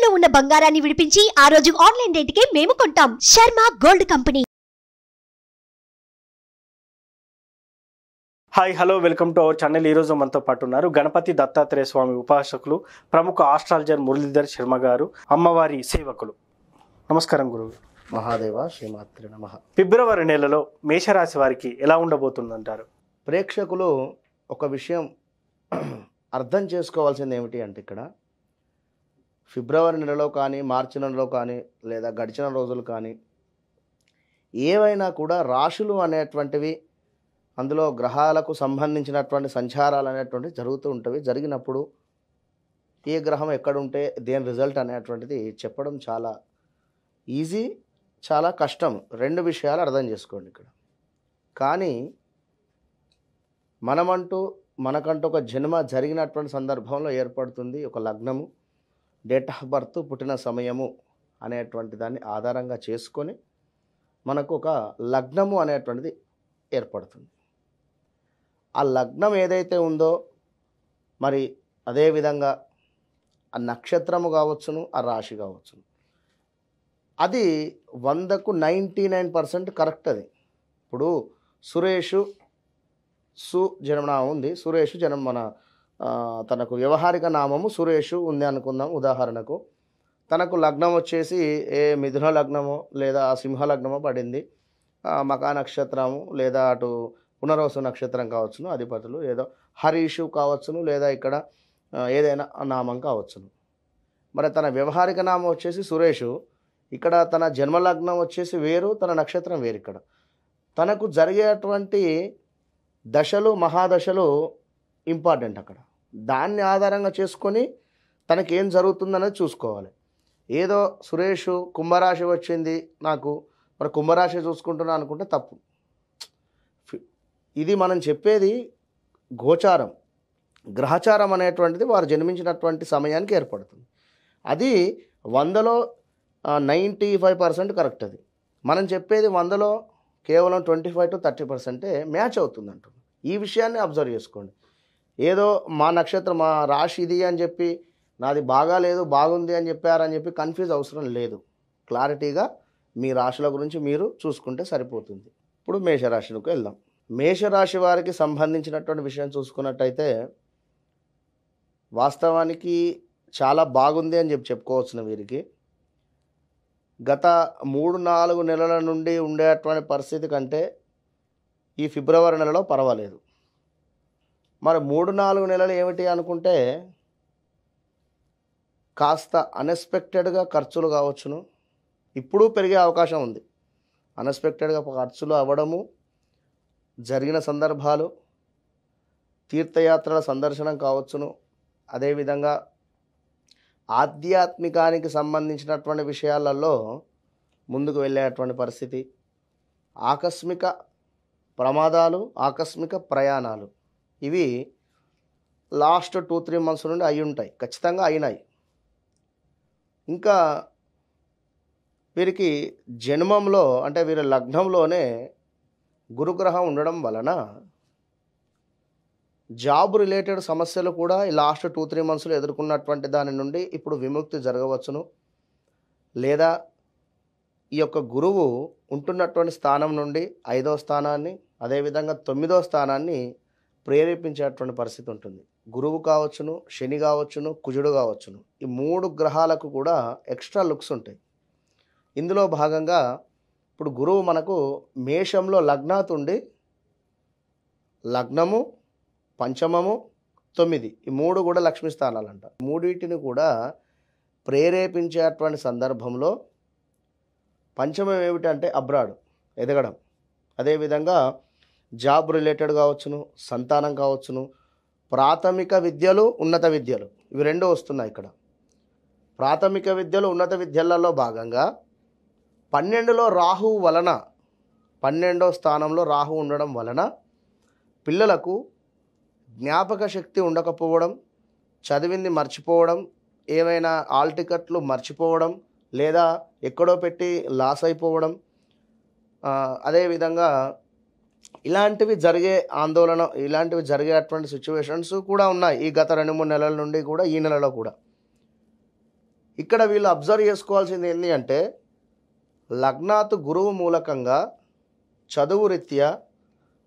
తాకట్టులో ఉన్న బంగారాన్ని విడిపించి ఆ రోజు ఆన్లైన్ రేటుకే మేము కొంటాం. Sharma gold company. Hi hello welcome to our channel. ఈరోజు మనతో పాటు ఉన్నారు గణపతి దత్తాత్రేయ స్వామి ఉపాసకులు, ప్రముఖ ఆస్ట్రాలజర్ మురళీధర్ శర్మ గారు, అమ్మవారి సేవకులు. నమస్కారం గురువు. మహాదేవ శ్రీమాత్రి నమః. ఫిబ్రవరి నెలలో మేషరాశి వారికి ఎలా ఉండబోతుందంటారు? ప్రేక్షకులు ఒక విషయం అర్థం చేసుకోవాల్సింది ఏమిటి అంటే, ఇక్కడ ఫిబ్రవరి నెలలో కానీ మార్చి నెలలో కానీ లేదా గడిచిన రోజులు కానీ ఏవైనా కూడా రాశులు అనేటువంటివి, అందులో గ్రహాలకు సంబంధించినటువంటి సంచారాలు అనేటువంటివి జరుగుతూ ఉంటవి. జరిగినప్పుడు ఏ గ్రహం ఎక్కడుంటే దేని రిజల్ట్ అనేటువంటిది చెప్పడం చాలా ఈజీ, చాలా కష్టం. రెండు విషయాలు అర్థం చేసుకోండి ఇక్కడ. కానీ మనకంటూ ఒక జన్మ జరిగినటువంటి సందర్భంలో ఏర్పడుతుంది ఒక లగ్నము, డేట్ ఆఫ్ బర్త్, పుట్టిన సమయము అనేటువంటి దాన్ని ఆధారంగా చేసుకొని మనకు ఒక లగ్నము అనేటువంటిది ఏర్పడుతుంది. ఆ లగ్నం ఏదైతే ఉందో మరి అదేవిధంగా ఆ నక్షత్రము కావచ్చును, ఆ రాశి కావచ్చును, అది 100కు 99% కరెక్ట్. అది ఇప్పుడు సురేషు జన్మనామం ఉంది, సురేషు మన తనకు వ్యవహారిక నామము సురేషు ఉంది అనుకుందాం. ఉదాహరణకు తనకు లగ్నం వచ్చేసి ఏ మిథున లగ్నమో లేదా సింహ లగ్నమో పడింది, మకా నక్షత్రము లేదా అటు పునర్వసు నక్షత్రం కావచ్చును, అధిపతులు ఏదో హరీషు కావచ్చును, లేదా ఇక్కడ ఏదైనా నామం కావచ్చును. మరి తన వ్యవహారిక నామం వచ్చేసి సురేషు, ఇక్కడ తన జన్మలగ్నం వచ్చేసి వేరు, తన నక్షత్రం వేరు. ఇక్కడ తనకు జరిగేటువంటి దశలు, మహాదశలు ఇంపార్టెంట్. అక్కడ దాన్ని ఆధారంగా చేసుకొని తనకేం జరుగుతుందనేది చూసుకోవాలి. ఏదో సురేషు కుంభరాశి వచ్చింది నాకు, మరి కుంభరాశి చూసుకుంటున్నా అనుకుంటే తప్పు. ఇది మనం చెప్పేది గోచారం, గ్రహచారం అనేటువంటిది వారు జన్మించినటువంటి సమయానికి ఏర్పడుతుంది. అది 100లో 95% కరెక్ట్. అది మనం చెప్పేది 100లో కేవలం 25 to 30% మ్యాచ్ అవుతుంది అంటున్నాం. ఈ విషయాన్ని అబ్జర్వ్ చేసుకోండి. ఏదో మా నక్షత్రం, మా రాశి ఇది అని చెప్పి నాది బాగా లేదు బాగుంది అని చెప్పారని చెప్పి కన్ఫ్యూజ్ అవసరం లేదు. క్లారిటీగా మీ రాశుల గురించి మీరు చూసుకుంటే సరిపోతుంది. ఇప్పుడు మేషరాశికి వెళ్దాం. మేషరాశి వారికి సంబంధించినటువంటి విషయం చూసుకున్నట్టయితే వాస్తవానికి చాలా బాగుంది అని చెప్పుకోవచ్చును. వీరికి గత 3-4 నెలల నుండి ఉండేటువంటి పరిస్థితి కంటే ఈ ఫిబ్రవరి నెలలో పర్వాలేదు. మరి 3-4 నెలలు ఏమిటి అనుకుంటే కాస్త అన్ఎక్స్పెక్టెడ్గా ఖర్చులు కావచ్చును, ఇప్పుడు పెరిగే అవకాశం ఉంది. అన్ఎక్స్పెక్టెడ్గా ఖర్చులు అవ్వడము, జరిగిన సందర్భాలు, తీర్థయాత్రల సందర్శనం కావచ్చును, అదేవిధంగా ఆధ్యాత్మికానికి సంబంధించినటువంటి విషయాలలో ముందుకు వెళ్ళేటువంటి పరిస్థితి, ఆకస్మిక ప్రమాదాలు, ఆకస్మిక ప్రయాణాలు, ఇవి లాస్ట్ 2-3 months నుండి అయి ఉంటాయి, ఖచ్చితంగా అయినాయి. ఇంకా వీరికి జన్మంలో అంటే వీరి లగ్నంలోనే గురుగ్రహం ఉండడం వలన జాబ్ రిలేటెడ్ సమస్యలు కూడా ఈ లాస్ట్ 2-3 monthsలో ఎదుర్కొన్నటువంటి దాని నుండి ఇప్పుడు విముక్తి జరగవచ్చును. లేదా ఈ యొక్క గురువు ఉంటున్నటువంటి స్థానం నుండి 5వ స్థానాన్ని, అదేవిధంగా 9వ స్థానాన్ని ప్రేరేపించేటువంటి పరిస్థితి ఉంటుంది. గురువు కావచ్చును, శని కావచ్చును, కుజుడు కావచ్చును, ఈ 3 గ్రహాలకు కూడా ఎక్స్ట్రా లుక్స్ ఉంటాయి. ఇందులో భాగంగా ఇప్పుడు గురువు మనకు మేషంలో లగ్నాతుండి, లగ్నము, పంచమము, 9 ఈ 3 కూడా లక్ష్మీ స్థానాలు అంట. మూడింటిని కూడా ప్రేరేపించేటువంటి సందర్భంలో పంచమం ఏమిటంటే అబ్రాడ్, ఎదగడం, అదేవిధంగా జాబ్ రిలేటెడ్ కావచ్చును, సంతానం కావచ్చును, ప్రాథమిక విద్యలు, ఉన్నత విద్యలు, ఇవి 2 వస్తున్నాయి ఇక్కడ. ప్రాథమిక విద్యలు, ఉన్నత విద్యలలో భాగంగా 12లో రాహువు వలన, 12వ స్థానంలో రాహు ఉండడం వలన పిల్లలకు జ్ఞాపక శక్తి ఉండకపోవడం, చదివింది మర్చిపోవడం, ఏమైనా ఆల్ టికెట్లు మర్చిపోవడం, లేదా ఎక్కడో పెట్టి లాస్ అయిపోవడం, అదేవిధంగా ఇలాంటివి జరిగే ఆందోళన, ఇలాంటివి జరిగేటువంటి సిచ్యువేషన్స్ కూడా ఉన్నాయి ఈ గత 2-3 నెలల నుండి కూడా, ఈ నెలలో కూడా. ఇక్కడ వీళ్ళు అబ్జర్వ్ చేసుకోవాల్సింది ఏంటి అంటే లగ్నాత్ గురువు మూలకంగా చదువు రీత్యా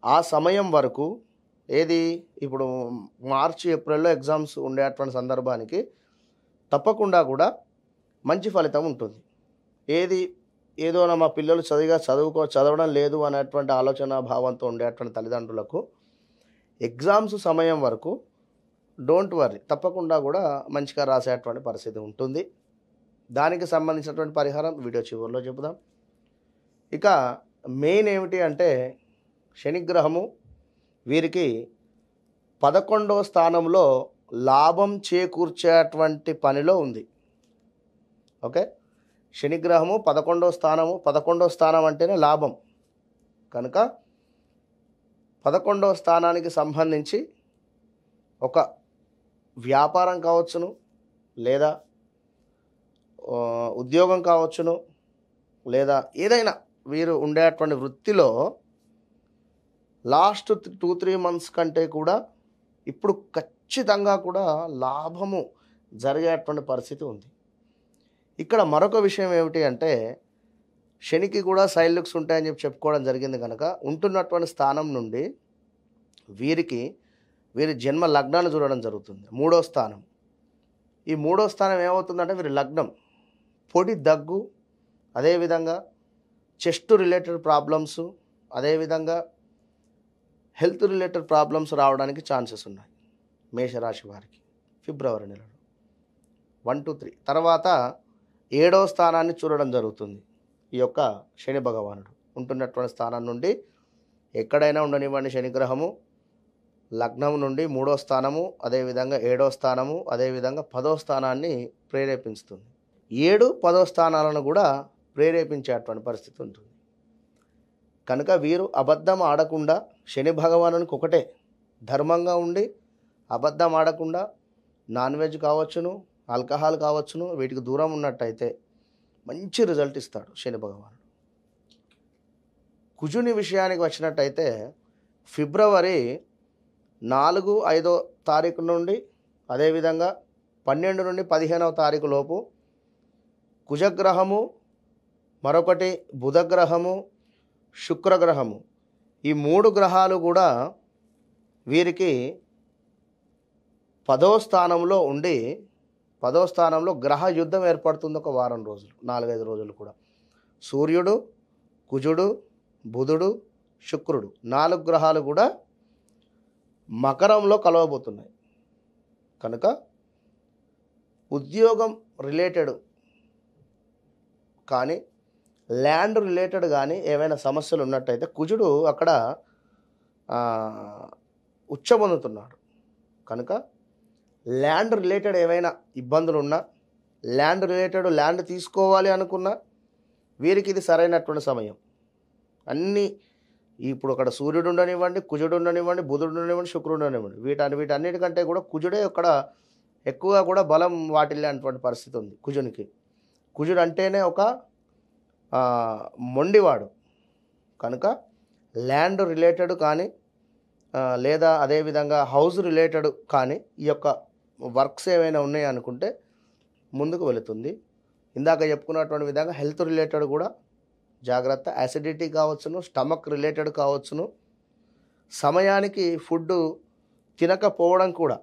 ఆ సమయం వరకు ఏది ఇప్పుడు మార్చి ఏప్రిల్లో ఎగ్జామ్స్ ఉండేటువంటి సందర్భానికి తప్పకుండా కూడా మంచి ఫలితం ఉంటుంది. ఏదో మా పిల్లలు చదవడం లేదు అనేటువంటి ఆలోచన భావంతో ఉండేటువంటి తల్లిదండ్రులకు ఎగ్జామ్స్ సమయం వరకు డోంట్ వర్రీ, తప్పకుండా కూడా మంచిగా రాసేటువంటి పరిస్థితి ఉంటుంది. దానికి సంబంధించినటువంటి పరిహారం వీడియో చివరిలో చెబుదాం. ఇక మెయిన్ ఏమిటి అంటే శనిగ్రహము వీరికి 11వ స్థానంలో లాభం చేకూర్చేటువంటి పనిలో ఉంది. ఓకే, శనిగ్రహము 11వ స్థానం అంటేనే లాభం కనుక 11వ స్థానానికి సంబంధించి ఒక వ్యాపారం కావచ్చును, లేదా ఉద్యోగం కావచ్చును, లేదా ఏదైనా వీరు ఉండేటువంటి వృత్తిలో లాస్ట్ 2-3 మంత్స్ కంటే కూడా ఇప్పుడు ఖచ్చితంగా కూడా లాభము జరిగేటువంటి పరిస్థితి ఉంది. ఇక్కడ మరొక విషయం ఏమిటి అంటే శనికి కూడా సైడ్ లుక్స్ ఉంటాయని చెప్పుకోవడం జరిగింది కనుక ఉంటున్నటువంటి స్థానం నుండి వీరి జన్మ లగ్నాన్ని చూడడం జరుగుతుంది. 3వ స్థానం. ఈ 3వ స్థానం ఏమవుతుందంటే వీరి లగ్నం పొడి దగ్గు, అదేవిధంగా చెస్ట్ రిలేటెడ్ ప్రాబ్లమ్స్, అదేవిధంగా హెల్త్ రిలేటెడ్ ప్రాబ్లమ్స్ రావడానికి ఛాన్సెస్ ఉన్నాయి మేషరాశి వారికి ఫిబ్రవరి నెలలో 1-3. తర్వాత 7వ స్థానాన్ని చూడడం జరుగుతుంది. ఈ యొక్క శని భగవానుడు ఉంటున్నటువంటి స్థానం నుండి ఎక్కడైనా ఉండనివ్వండి శనిగ్రహము లగ్నం నుండి 3వ స్థానము, అదేవిధంగా 7వ స్థానము, అదేవిధంగా 10వ స్థానాన్ని ప్రేరేపిస్తుంది. 7, 10వ స్థానాలను కూడా ప్రేరేపించేటువంటి పరిస్థితి ఉంటుంది. కనుక వీరు అబద్ధం ఆడకుండా శని భగవానునికి ఒకటే ధర్మంగా ఉండి అబద్ధం ఆడకుండా నాన్ వెజ్ కావచ్చును, ఆల్కహాల్ కావచ్చును, వీటికి దూరం ఉన్నట్టయితే మంచి రిజల్ట్ ఇస్తాడు శని భగవానుడు. కుజుని విషయానికి వచ్చినట్టయితే ఫిబ్రవరి 4-5వ తారీఖు నుండి, అదేవిధంగా 12 నుండి 15వ తారీఖు లోపు కుజగ్రహము, మరొకటి బుధగ్రహము, శుక్రగ్రహము, ఈ 3 గ్రహాలు కూడా వీరికి 10వ స్థానంలో ఉండి 10వ స్థానంలో గ్రహ యుద్ధం ఏర్పడుతుంది. ఒక వారం రోజులు, 4-5 రోజులు కూడా సూర్యుడు, కుజుడు, బుధుడు, శుక్రుడు 4 గ్రహాలు కూడా మకరంలో కలవబోతున్నాయి. కనుక ఉద్యోగం రిలేటెడ్ కానీ ల్యాండ్ రిలేటెడ్ కానీ ఏమైనా సమస్యలు ఉన్నట్టయితే కుజుడు అక్కడ ఉచ్చబొందుతున్నాడు. కనుక ల్యాండ్ రిలేటెడ్ ఏమైనా ఇబ్బందులు ఉన్నా, ల్యాండ్ తీసుకోవాలి అనుకున్నా వీరికి ఇది సరైనటువంటి సమయం. అన్నీ ఇప్పుడు అక్కడ సూర్యుడు ఉండనివ్వండి, కుజుడు ఉండనివ్వండి, బుధుడు ఉండనివ్వండి, శుక్రుడు ఉండనివ్వండి, వీటన్నిటికంటే కూడా కుజుడే అక్కడ ఎక్కువగా కూడా బలం వాటిల్లేటువంటి పరిస్థితి ఉంది కుజునికి. కుజుడు అంటేనే ఒక మొండివాడు. కనుక ల్యాండ్ రిలేటెడ్ కానీ లేదా అదేవిధంగా హౌస్ రిలేటెడ్ కానీ ఈ యొక్క వర్క్స్ ఏమైనా ఉన్నాయి అనుకుంటే ముందుకు వెళుతుంది. ఇందాక చెప్పుకున్నటువంటి విధంగా హెల్త్ రిలేటెడ్ కూడా జాగ్రత్త. యాసిడిటీ కావచ్చును, స్టమక్ రిలేటెడ్ కావచ్చును, సమయానికి ఫుడ్ తినకపోవడం కూడా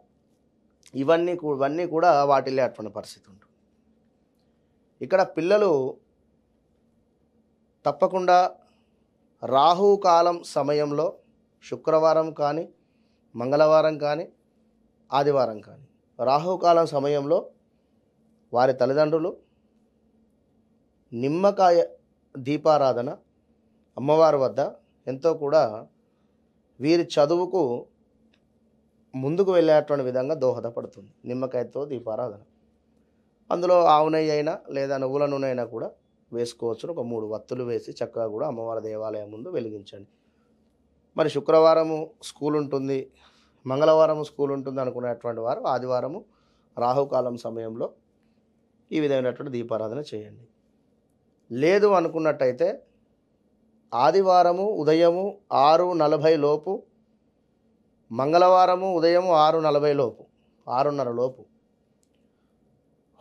ఇవన్నీ కూడా వాటిల్లేటువంటి పరిస్థితి ఉంటుంది. ఇక్కడ పిల్లలు తప్పకుండా రాహుకాలం సమయంలో శుక్రవారం కానీ, మంగళవారం కానీ, ఆదివారం కానీ రాహుకాలం సమయంలో వారి తల్లిదండ్రులు నిమ్మకాయ దీపారాధన అమ్మవారి వద్ద ఎంతో కూడా వీరి చదువుకు ముందుకు వెళ్ళేటువంటి విధంగా దోహదపడుతుంది. నిమ్మకాయతో దీపారాధన, అందులో ఆవు నెయ్యి అయినా లేదా నువ్వుల నూనె అయినా కూడా వేసుకోవచ్చు. ఒక 3 వత్తులు వేసి చక్కగా కూడా అమ్మవారి దేవాలయం ముందు వెలిగించండి. మరి శుక్రవారము స్కూల్ ఉంటుంది, మంగళవారం స్కూల్ ఉంటుంది అనుకునేటువంటి వారు ఆదివారము రాహుకాలం సమయంలో ఈ విధమైనటువంటి దీపారాధన చేయండి. లేదు అనుకున్నట్టయితే ఆదివారము ఉదయము 6:40 లోపు, మంగళవారము ఉదయము 6:40 లోపు, 6:30 లోపు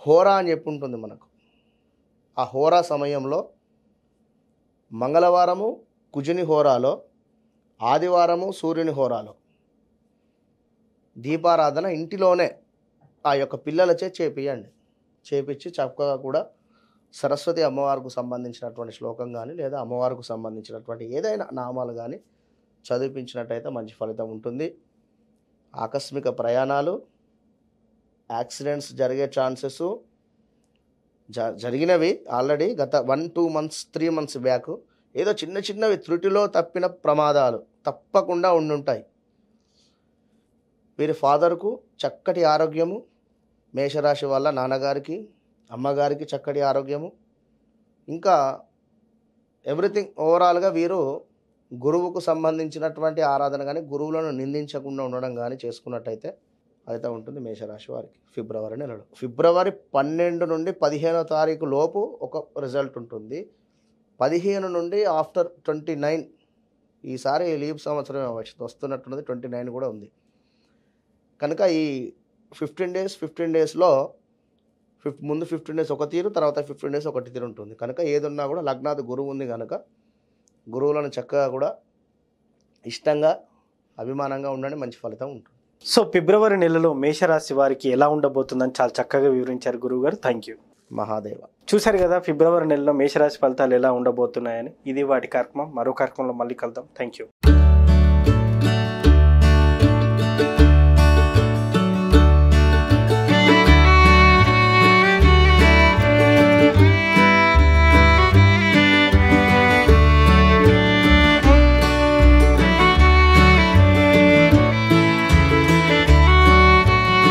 హోరా అని చెప్పి ఉంటుంది మనకు. ఆ హోరా సమయంలో మంగళవారము కుజుని హోరాలో, ఆదివారము సూర్యుని హోరాలో దీపారాధన ఇంటిలోనే ఆ యొక్క పిల్లలచే చేపించి చక్కగా కూడా సరస్వతి అమ్మవారికి సంబంధించినటువంటి శ్లోకం కానీ లేదా అమ్మవారికి సంబంధించినటువంటి ఏదైనా నామాలు కానీ చదివించినట్టయితే మంచి ఫలితం ఉంటుంది. ఆకస్మిక ప్రయాణాలు, యాక్సిడెంట్స్ జరిగే ఛాన్సెస్ జరిగినవి ఆల్రెడీ గత 1-2 months 3 months బ్యాక్. ఏదో చిన్న చిన్నవి త్రుటిలో తప్పిన ప్రమాదాలు తప్పకుండా ఉండుంటాయి. వీరి ఫాదర్కు చక్కటి ఆరోగ్యము, మేషరాశి వల్ల నాన్నగారికి అమ్మగారికి చక్కటి ఆరోగ్యము, ఇంకా ఎవ్రీథింగ్ ఓవరాల్గా వీరు గురువుకు సంబంధించినటువంటి ఆరాధన కానీ గురువులను నిందించకుండా ఉండడం కానీ చేసుకున్నట్టయితే అయితే ఉంటుంది మేషరాశి వారికి. ఫిబ్రవరి నెలలో ఫిబ్రవరి 12 నుండి 15వ తారీఖు లోపు ఒక రిజల్ట్ ఉంటుంది. 15 నుండి ఆఫ్టర్ 29, ఈసారి లీప్ సంవత్సరం వస్తున్నట్టున్నది, 29 కూడా ఉంది కనుక ఈ 15 డేస్లో ముందు 15 డేస్ ఒక తీరు, తర్వాత 15 డేస్ ఒక తీరు ఉంటుంది. కనుక ఏదున్నా కూడా లగ్నాది గురువు ఉంది కనుక గురువులను చక్కగా కూడా ఇష్టంగా అభిమానంగా ఉండండి, మంచి ఫలితం ఉంటుంది. సో ఫిబ్రవరి నెలలో మేషరాశి వారికి ఎలా ఉండబోతుందని చాలా చక్కగా వివరించారు గురువుగారు. Thank you. మహాదేవ. చూశారు కదా ఫిబ్రవరి నెలలో మేషరాశి ఫలితాలు ఎలా ఉండబోతున్నాయని. ఇది వాటి కార్యక్రమం. మరో కార్యక్రమంలో మళ్ళీ కలుద్దాం. Thank you.